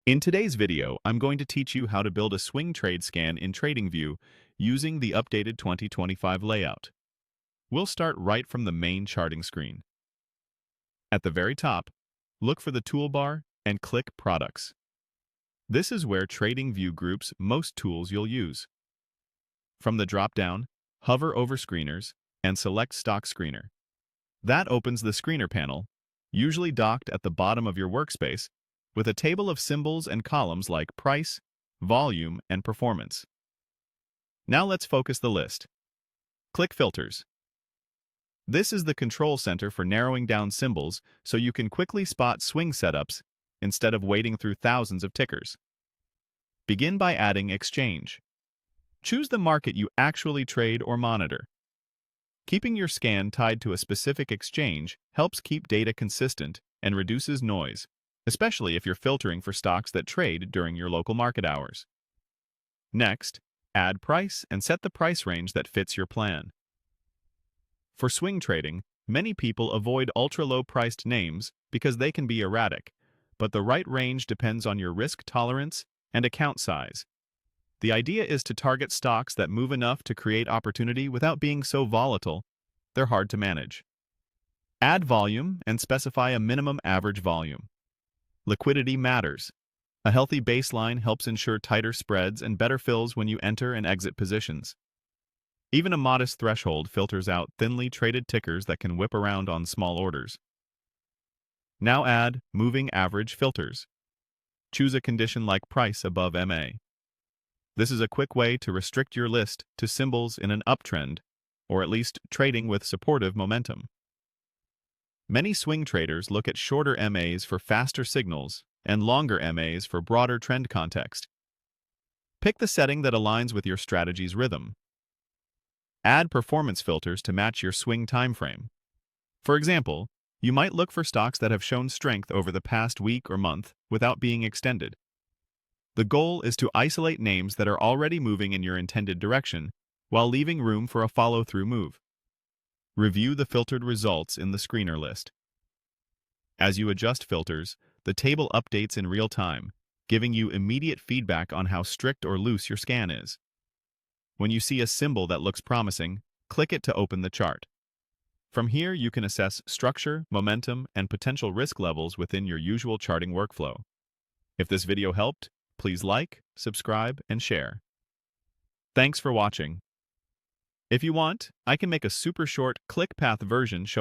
In today's video, I'm going to teach you how to build a swing trade scan in Tradingview using the updated 2025 layout. We'll start right from the main charting screen. At the very top, look for the toolbar and click Products. This is where Tradingview groups most tools you'll use. From the drop-down, hover over Screeners and select Stock Screener. That opens the Screener panel, usually docked at the bottom of your workspace, with a table of symbols and columns like price, volume, and performance. Now let's focus the list. Click Filters. This is the control center for narrowing down symbols so you can quickly spot swing setups instead of wading through thousands of tickers. Begin by adding Exchange. Choose the market you actually trade or monitor. Keeping your scan tied to a specific exchange helps keep data consistent and reduces noise, especially if you're filtering for stocks that trade during your local market hours. Next, add price and set the price range that fits your plan. For swing trading, many people avoid ultra-low-priced names because they can be erratic, but the right range depends on your risk tolerance and account size. The idea is to target stocks that move enough to create opportunity without being so volatile they're hard to manage. Add volume and specify a minimum average volume. Liquidity matters. A healthy baseline helps ensure tighter spreads and better fills when you enter and exit positions. Even a modest threshold filters out thinly traded tickers that can whip around on small orders. Now add moving average filters. Choose a condition like price above MA. This is a quick way to restrict your list to symbols in an uptrend, or at least trading with supportive momentum. Many swing traders look at shorter MAs for faster signals and longer MAs for broader trend context. Pick the setting that aligns with your strategy's rhythm. Add performance filters to match your swing time frame. For example, you might look for stocks that have shown strength over the past week or month without being extended. The goal is to isolate names that are already moving in your intended direction while leaving room for a follow-through move. Review the filtered results in the screener list. As you adjust filters, the table updates in real time, giving you immediate feedback on how strict or loose your scan is. When you see a symbol that looks promising, click it to open the chart. From here, you can assess structure, momentum, and potential risk levels within your usual charting workflow. If this video helped, please like, subscribe, and share. Thanks for watching. If you want, I can make a super short ClickPath version showing